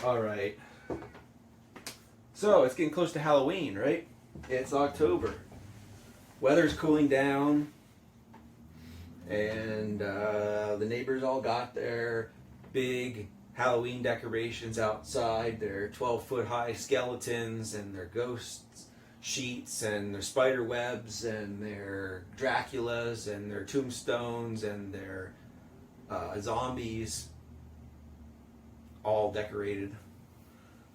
All right. So it's getting close to Halloween, right? It's October. Weather's cooling down, and the neighbors all got their big Halloween decorations outside, their 12-foot high skeletons and their ghost sheets and their spider webs and their Draculas and their tombstones and their zombies, all decorated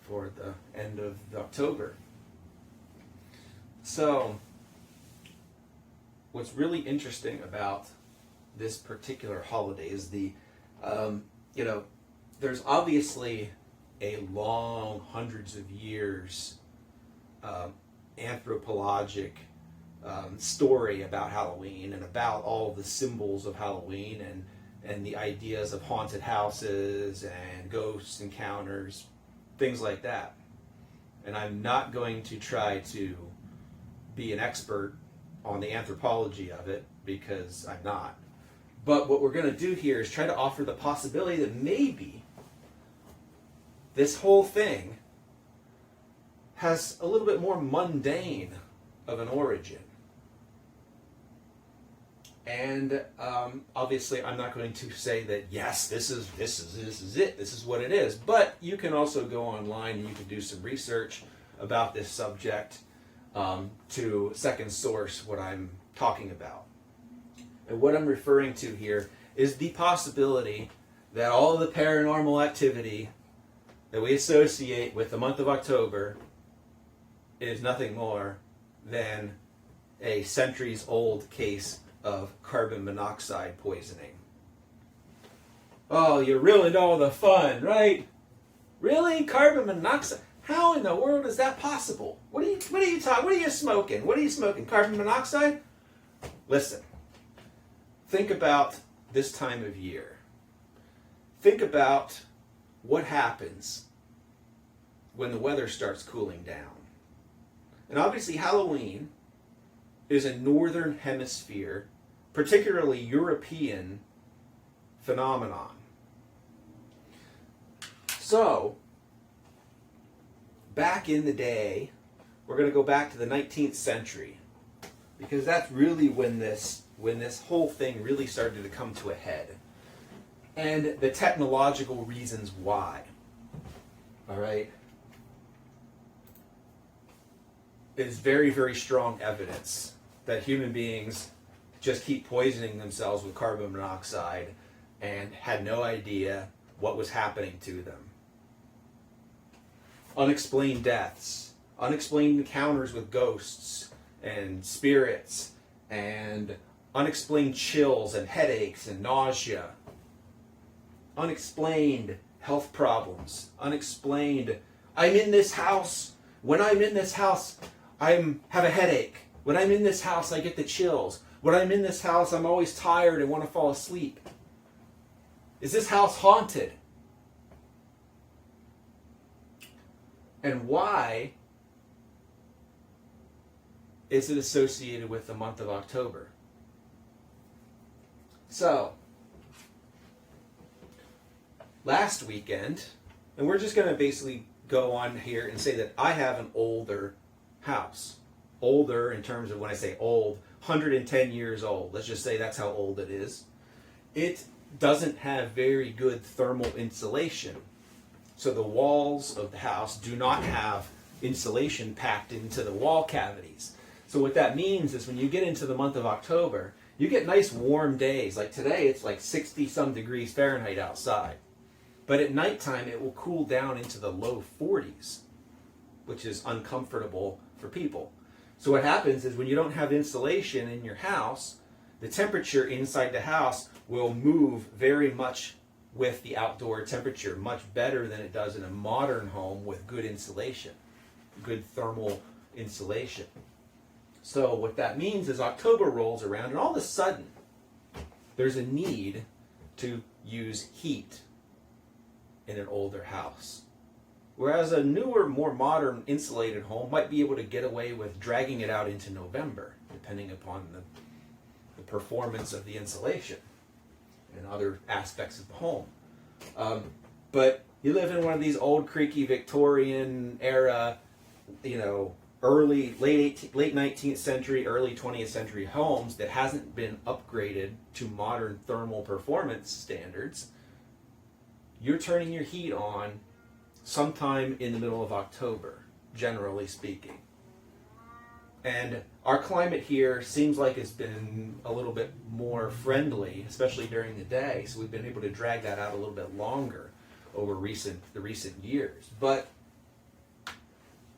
for the end of October. So, what's really interesting about this particular holiday is there's obviously a long, hundreds of years anthropologic story about Halloween and about all the symbols of Halloween and the ideas of haunted houses and ghost encounters, things like that. And I'm not going to try to be an expert on the anthropology of it because I'm not. But what we're going to do here is try to offer the possibility that maybe this whole thing has a little bit more mundane of an origin. And obviously, I'm not going to say that yes, this is it, this is what it is. But you can also go online and you can do some research about this subject to second source what I'm talking about. And what I'm referring to here is the possibility that all of the paranormal activity that we associate with the month of October is nothing more than a centuries-old case of carbon monoxide poisoning. Oh, you ruined all the fun, right? Really? Carbon monoxide? How in the world is that possible? What are you talking? What are you smoking? What are you smoking? Carbon monoxide? Listen. Think about this time of year. Think about what happens when the weather starts cooling down. And obviously Halloween is a northern hemisphere, particularly European phenomenon. So, back in the day, we're going to go back to the 19th century, because that's really when this whole thing really started to come to a head. And the technological reasons why. All right? Is very, very strong evidence that human beings just keep poisoning themselves with carbon monoxide and had no idea what was happening to them. Unexplained deaths, unexplained encounters with ghosts and spirits, and unexplained chills and headaches and nausea, unexplained health problems, unexplained, I'm in this house, when I'm in this house, I have a headache. When I'm in this house, I get the chills. When I'm in this house, I'm always tired and want to fall asleep. Is this house haunted? And why is it associated with the month of October? So, last weekend, and we're just going to basically go on here and say that I have an older house. Older in terms of, when I say old, 110 years old. Let's just say that's how old it is. It doesn't have very good thermal insulation. So the walls of the house do not have insulation packed into the wall cavities. So what that means is when you get into the month of October, you get nice warm days. Like today, it's like 60 some degrees Fahrenheit outside. But at nighttime, it will cool down into the low 40s, which is uncomfortable for people. So what happens is when you don't have insulation in your house, the temperature inside the house will move very much with the outdoor temperature, much better than it does in a modern home with good insulation, good thermal insulation. So what that means is October rolls around and all of a sudden there's a need to use heat in an older house. Whereas a newer, more modern insulated home might be able to get away with dragging it out into November, depending upon the performance of the insulation and other aspects of the home. But You live in one of these old creaky Victorian era, late 19th century, early 20th century homes that hasn't been upgraded to modern thermal performance standards. You're turning your heat on sometime in the middle of October, generally speaking. And our climate here seems like it's been a little bit more friendly, especially during the day, so we've been able to drag that out a little bit longer over the recent years. But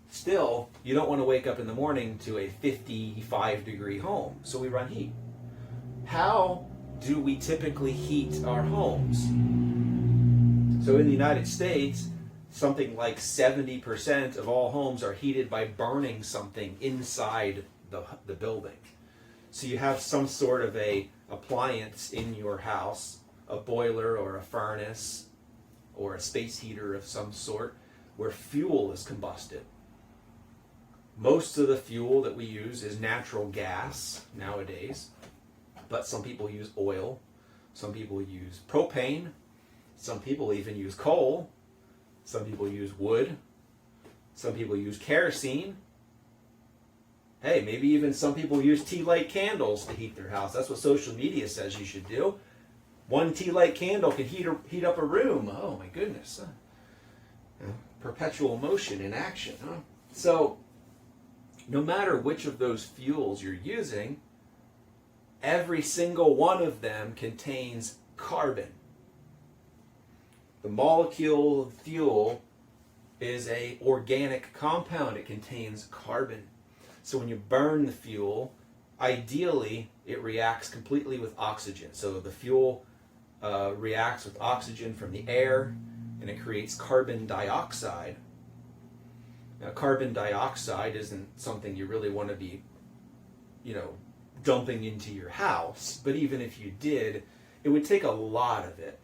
still, you don't want to wake up in the morning to a 55 degree home, so we run heat. How do we typically heat our homes? So in the United States, something like 70% of all homes are heated by burning something inside the building. So you have some sort of a appliance in your house, a boiler or a furnace or a space heater of some sort, where fuel is combusted. Most of the fuel that we use is natural gas nowadays, but some people use oil, some people use propane, some people even use coal, some people use wood, some people use kerosene. Hey, maybe even some people use tea light candles to heat their house. That's what social media says you should do. One tea light candle can heat up a room. Oh my goodness. Perpetual motion in action. Huh? So, no matter which of those fuels you're using, every single one of them contains carbon. The molecule of fuel is an organic compound. It contains carbon. So when you burn the fuel, ideally it reacts completely with oxygen. So the fuel reacts with oxygen from the air, and it creates carbon dioxide. Now, carbon dioxide isn't something you really want to be, dumping into your house. But even if you did, it would take a lot of it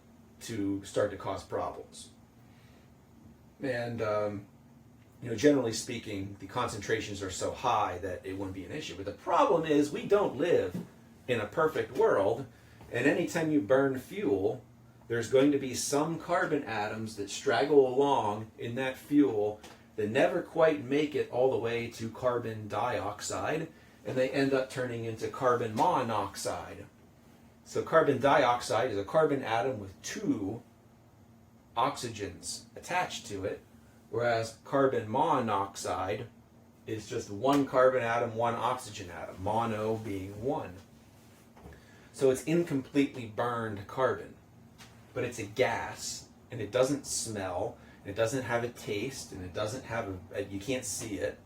to start to cause problems. And, generally speaking, the concentrations are so high that it wouldn't be an issue. But the problem is we don't live in a perfect world, and anytime you burn fuel, there's going to be some carbon atoms that straggle along in that fuel that never quite make it all the way to carbon dioxide, and they end up turning into carbon monoxide. So carbon dioxide is a carbon atom with two oxygens attached to it, whereas carbon monoxide is just one carbon atom, one oxygen atom, mono being one. So it's incompletely burned carbon, but it's a gas, and it doesn't smell, and it doesn't have a taste, and it doesn't have you can't see it.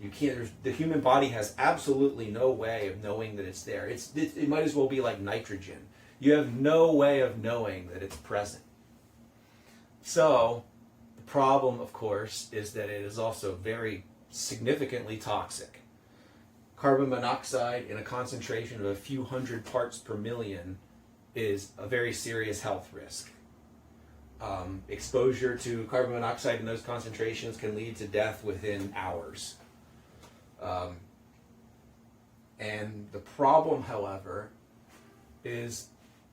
The human body has absolutely no way of knowing that it's there. It might as well be like nitrogen. You have no way of knowing that it's present. So the problem, of course, is that it is also very significantly toxic. Carbon monoxide in a concentration of a few hundred parts per million is a very serious health risk. Exposure to carbon monoxide in those concentrations can lead to death within hours. And the problem, however, is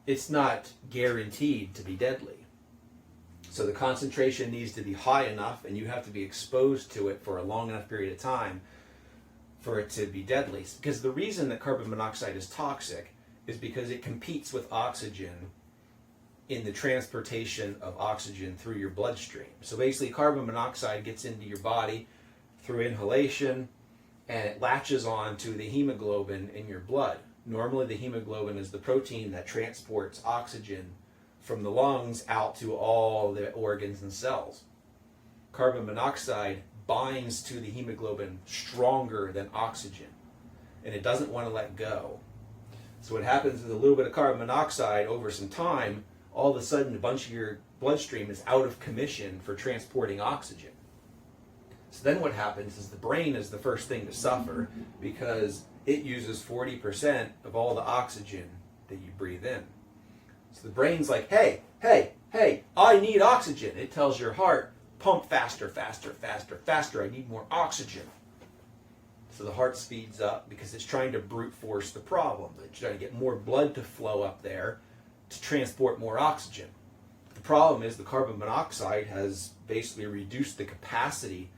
it's not guaranteed to be deadly. So the concentration needs to be high enough, and you have to be exposed to it for a long enough period of time for it to be deadly. Because the reason that carbon monoxide is toxic is because it competes with oxygen in the transportation of oxygen through your bloodstream. So basically, carbon monoxide gets into your body through inhalation, and it latches on to the hemoglobin in your blood. Normally, the hemoglobin is the protein that transports oxygen from the lungs out to all the organs and cells. Carbon monoxide binds to the hemoglobin stronger than oxygen, and it doesn't want to let go. So what happens is a little bit of carbon monoxide over some time, all of a sudden a bunch of your bloodstream is out of commission for transporting oxygen. So then what happens is the brain is the first thing to suffer because it uses 40% of all the oxygen that you breathe in. So the brain's like, hey, I need oxygen. It tells your heart, pump faster, I need more oxygen. So the heart speeds up because it's trying to brute force the problem. It's trying to get more blood to flow up there to transport more oxygen. The problem is the carbon monoxide has basically reduced the capacity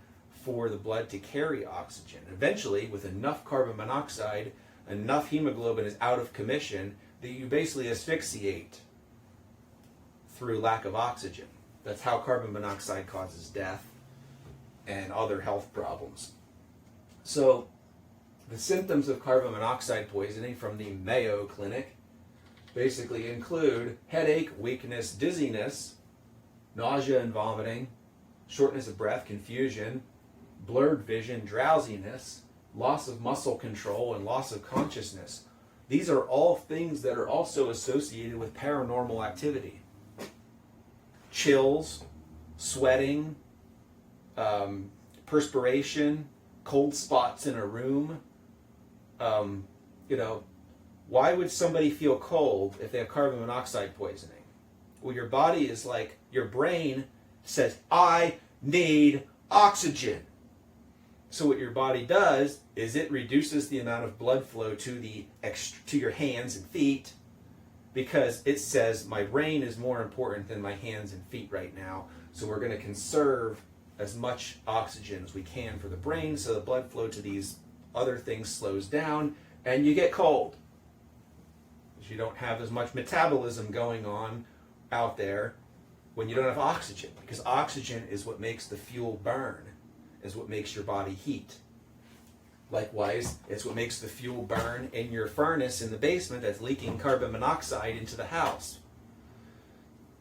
for the blood to carry oxygen. Eventually, with enough carbon monoxide, enough hemoglobin is out of commission that you basically asphyxiate through lack of oxygen. That's how carbon monoxide causes death and other health problems. So, the symptoms of carbon monoxide poisoning from the Mayo Clinic basically include headache, weakness, dizziness, nausea and vomiting, shortness of breath, confusion, blurred vision, drowsiness, loss of muscle control, and loss of consciousness. These are all things that are also associated with paranormal activity. Chills, sweating, perspiration, cold spots in a room. Why would somebody feel cold if they have carbon monoxide poisoning? Well, your body is like, your brain says, I need oxygen. So what your body does is it reduces the amount of blood flow to your hands and feet, because it says my brain is more important than my hands and feet right now. So we're going to conserve as much oxygen as we can for the brain, so the blood flow to these other things slows down and you get cold. You don't have as much metabolism going on out there when you don't have oxygen, because oxygen is what makes the fuel burn, is what makes your body heat. Likewise, it's what makes the fuel burn in your furnace in the basement that's leaking carbon monoxide into the house.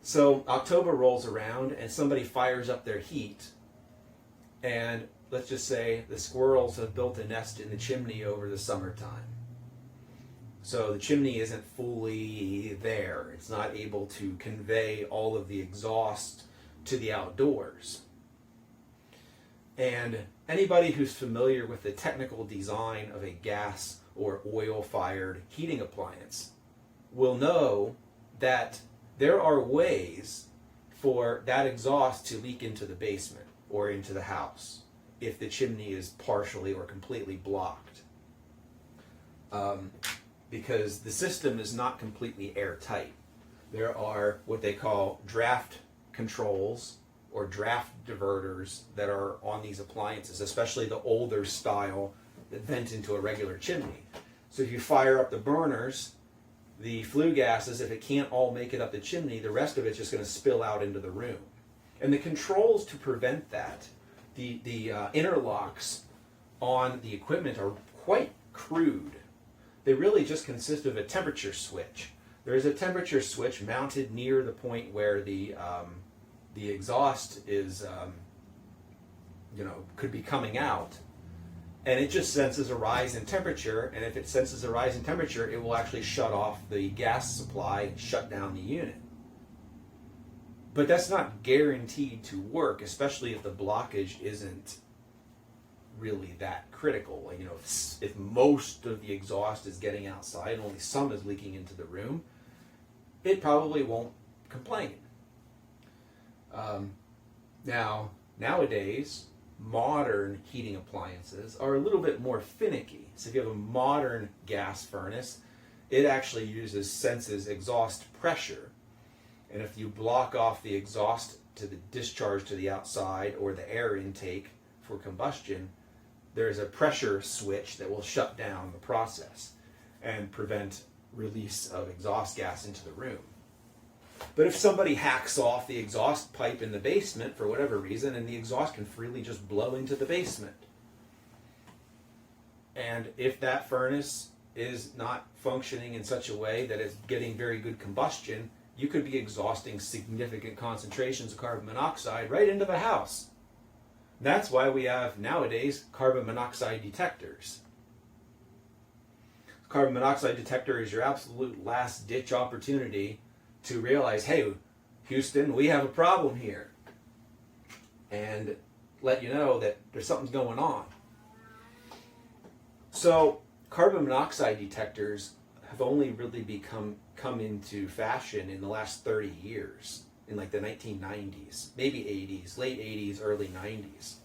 So October rolls around and somebody fires up their heat, and let's just say the squirrels have built a nest in the chimney over the summertime. So the chimney isn't fully there. It's not able to convey all of the exhaust to the outdoors. And anybody who's familiar with the technical design of a gas or oil-fired heating appliance will know that there are ways for that exhaust to leak into the basement or into the house if the chimney is partially or completely blocked. Because the system is not completely airtight. There are what they call draft controls or draft diverters that are on these appliances, especially the older style that vent into a regular chimney. So if you fire up the burners, the flue gases, if it can't all make it up the chimney, the rest of it's just going to spill out into the room. And the controls to prevent that, the interlocks on the equipment are quite crude. They really just consist of a temperature switch. There is a temperature switch mounted near the point where the exhaust is, could be coming out, and it just senses a rise in temperature. And if it senses a rise in temperature, it will actually shut off the gas supply and shut down the unit. But that's not guaranteed to work, especially if the blockage isn't really that critical. Like, if most of the exhaust is getting outside and only some is leaking into the room, it probably won't complain. Nowadays, modern heating appliances are a little bit more finicky. So if you have a modern gas furnace, it actually senses exhaust pressure. And if you block off the exhaust to the discharge to the outside or the air intake for combustion, there's a pressure switch that will shut down the process and prevent release of exhaust gas into the room. But if somebody hacks off the exhaust pipe in the basement for whatever reason, and the exhaust can freely just blow into the basement. And if that furnace is not functioning in such a way that it's getting very good combustion, you could be exhausting significant concentrations of carbon monoxide right into the house. That's why we have nowadays carbon monoxide detectors. Carbon monoxide detector is your absolute last ditch opportunity to realize, hey, Houston, we have a problem here, and let you know that there's something going on. So carbon monoxide detectors have only really come into fashion in the last 30 years, in like the 1990s, maybe 80s, late 80s, early 90s.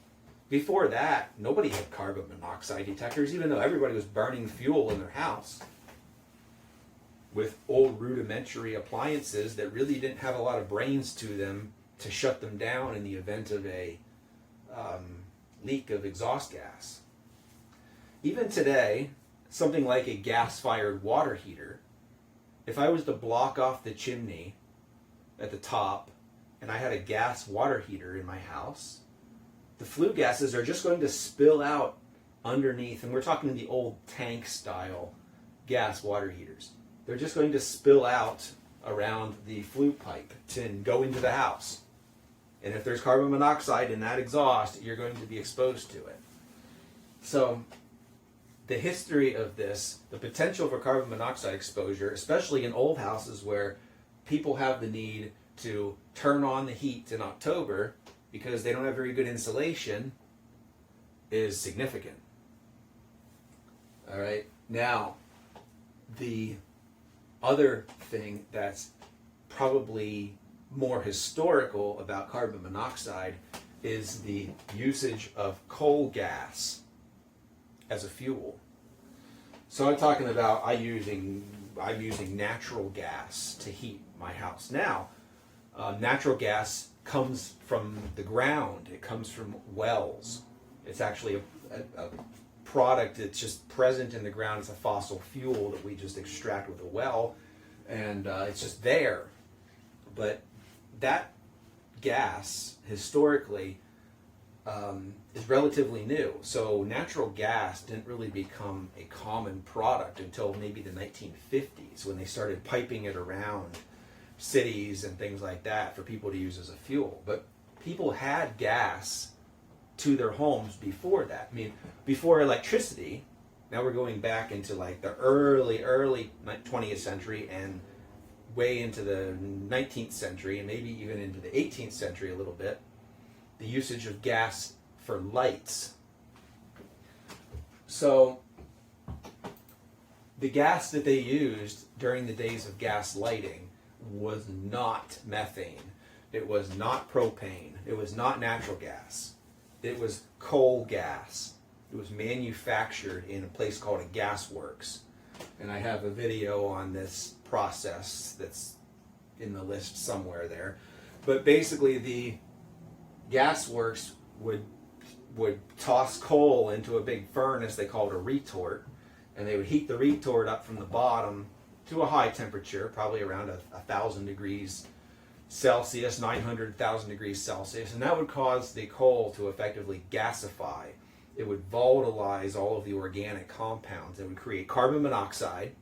Before that, nobody had carbon monoxide detectors, even though everybody was burning fuel in their house. with old rudimentary appliances that really didn't have a lot of brains to them to shut them down in the event of a leak of exhaust gas. Even today, something like a gas-fired water heater, if I was to block off the chimney at the top and I had a gas water heater in my house, the flue gases are just going to spill out underneath, and we're talking the old tank style gas water heaters. They're just going to spill out around the flue pipe and go into the house. And if there's carbon monoxide in that exhaust, you're going to be exposed to it. So the history of this, the potential for carbon monoxide exposure, especially in old houses where people have the need to turn on the heat in October because they don't have very good insulation, is significant. All right. Now, the other thing that's probably more historical about carbon monoxide is the usage of coal gas as a fuel. So I'm talking about I'm using natural gas to heat my house. Now, natural gas comes from the ground. It comes from wells. It's actually a product that's just present in the ground. It's a fossil fuel that we just extract with a well, and it's just there. But that gas, historically, is relatively new. So natural gas didn't really become a common product until maybe the 1950s, when they started piping it around cities and things like that for people to use as a fuel. But people had gas to their homes before that. I mean, before electricity. Now we're going back into like the early 20th century and way into the 19th century, and maybe even into the 18th century a little bit, the usage of gas for lights. So the gas that they used during the days of gas lighting was not methane. It was not propane. It was not natural gas. It was coal gas. It was manufactured in a place called a gas works. And I have a video on this process that's in the list somewhere there. But basically the gas works would toss coal into a big furnace they called a retort, and they would heat the retort up from the bottom to a high temperature, probably around 1,000 degrees Celsius, 900,000 degrees Celsius, and that would cause the coal to effectively gasify. It would volatilize all of the organic compounds. It would create carbon monoxide,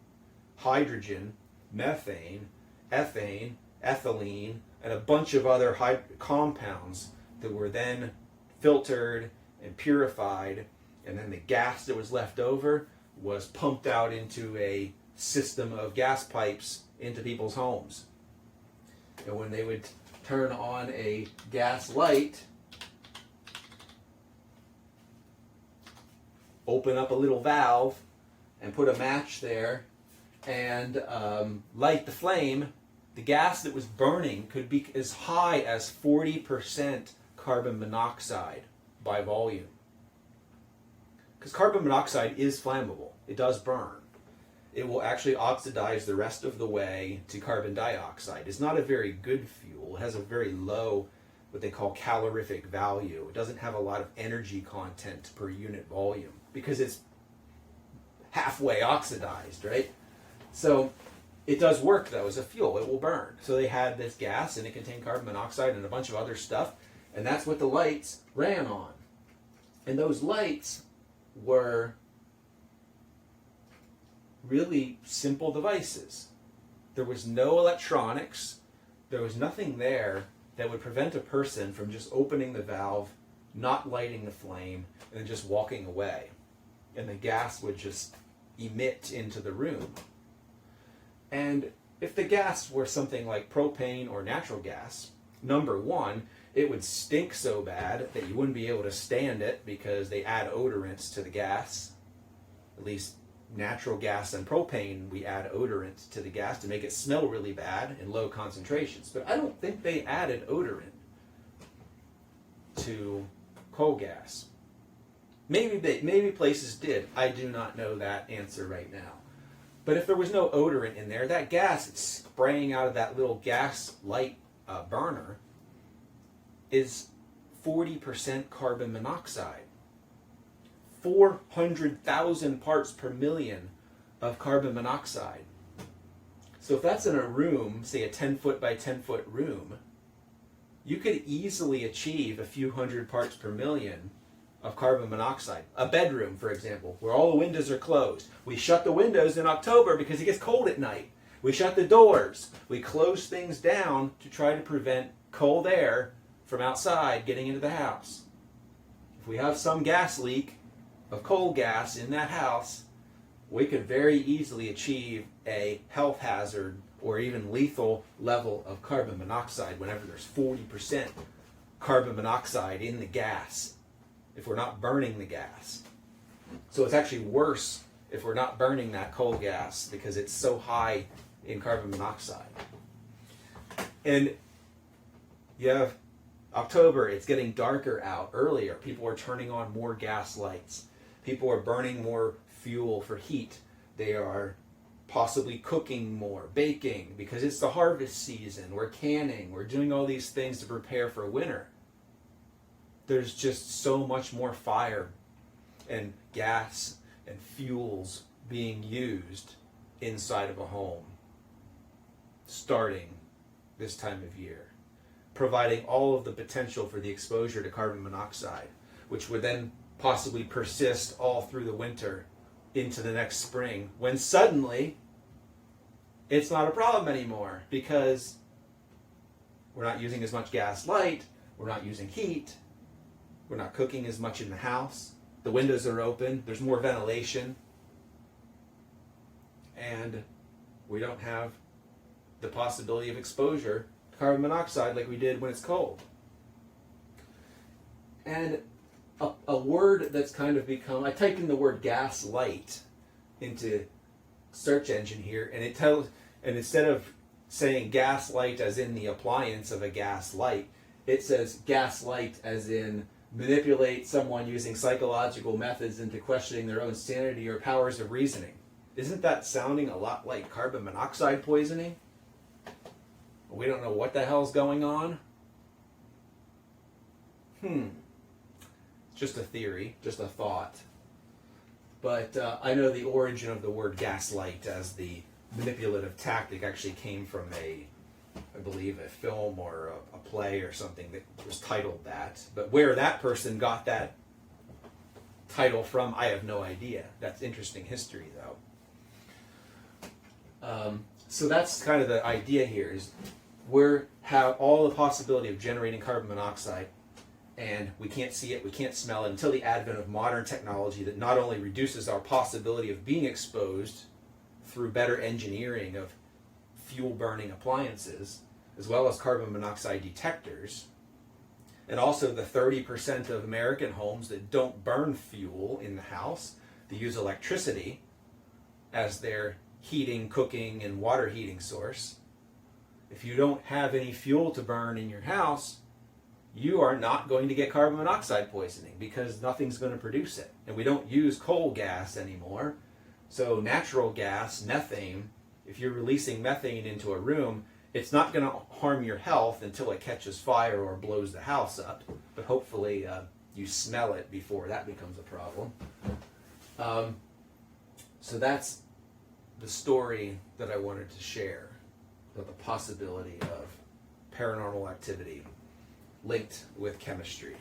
hydrogen, methane, ethane, ethylene, and a bunch of other compounds that were then filtered and purified, and then the gas that was left over was pumped out into a system of gas pipes into people's homes. And when they would turn on a gas light, open up a little valve and put a match there and light the flame, the gas that was burning could be as high as 40% carbon monoxide by volume. Because carbon monoxide is flammable. It does burn. It will actually oxidize the rest of the way to carbon dioxide. It's not a very good fuel. It has a very low, what they call calorific value. It doesn't have a lot of energy content per unit volume because it's halfway oxidized, right? So it does work though as a fuel. It will burn. So they had this gas and it contained carbon monoxide and a bunch of other stuff, and that's what the lights ran on. And those lights were really simple devices. There was no electronics. There was nothing there that would prevent a person from just opening the valve, not lighting the flame, and then just walking away. And the gas would just emit into the room. And if the gas were something like propane or natural gas, number one, it would stink so bad that you wouldn't be able to stand it because they add odorants to the gas. At least natural gas and propane, we add odorant to the gas to make it smell really bad in low concentrations. But I don't think they added odorant to coal gas. Maybe places did. I do not know that answer right now. But if there was no odorant in there, that gas that's spraying out of that little gas light burner is 40% carbon monoxide. 400,000 parts per million of carbon monoxide. So if that's in a room, say a 10-foot by 10-foot room, you could easily achieve a few hundred parts per million of carbon monoxide. A bedroom, for example, where all the windows are closed. We shut the windows in October because it gets cold at night. We shut the doors. We close things down to try to prevent cold air from outside getting into the house. If we have some gas leak of coal gas in that house, we could very easily achieve a health hazard or even lethal level of carbon monoxide whenever there's 40% carbon monoxide in the gas if we're not burning the gas. So it's actually worse if we're not burning that coal gas because it's so high in carbon monoxide. And you have October, it's getting darker out earlier. People are turning on more gas lights. People are burning more fuel for heat. They are possibly cooking more, baking, because it's the harvest season. We're canning. We're doing all these things to prepare for winter. There's just so much more fire and gas and fuels being used inside of a home starting this time of year, providing all of the potential for the exposure to carbon monoxide, which would then possibly persist all through the winter into the next spring, when suddenly it's not a problem anymore because we're not using as much gas light, we're not using heat, we're not cooking as much in the house, the windows are open, there's more ventilation, and we don't have the possibility of exposure to carbon monoxide like we did when it's cold. And a word that's kind of become, I typed in the word gas light into search engine here, and it tells, and instead of saying gas light as in the appliance of a gas light, it says gas light as in manipulate someone using psychological methods into questioning their own sanity or powers of reasoning. Isn't that sounding a lot like carbon monoxide poisoning? We don't know what the hell's going on. It's just a theory, just a thought. But I know the origin of the word gaslight as the manipulative tactic actually came from I believe, a film or a play or something that was titled that. But where that person got that title from, I have no idea. That's interesting history, though. So that's kind of the idea here, is we have all the possibility of generating carbon monoxide, and we can't see it, we can't smell it until the advent of modern technology that not only reduces our possibility of being exposed through better engineering of fuel-burning appliances, as well as carbon monoxide detectors, and also the 30% of American homes that don't burn fuel in the house, they use electricity as their heating, cooking, and water heating source. If you don't have any fuel to burn in your house, you are not going to get carbon monoxide poisoning because nothing's going to produce it. And we don't use coal gas anymore. So natural gas, methane, if you're releasing methane into a room, it's not going to harm your health until it catches fire or blows the house up. But hopefully you smell it before that becomes a problem. So that's the story that I wanted to share about the possibility of paranormal activity linked with chemistry.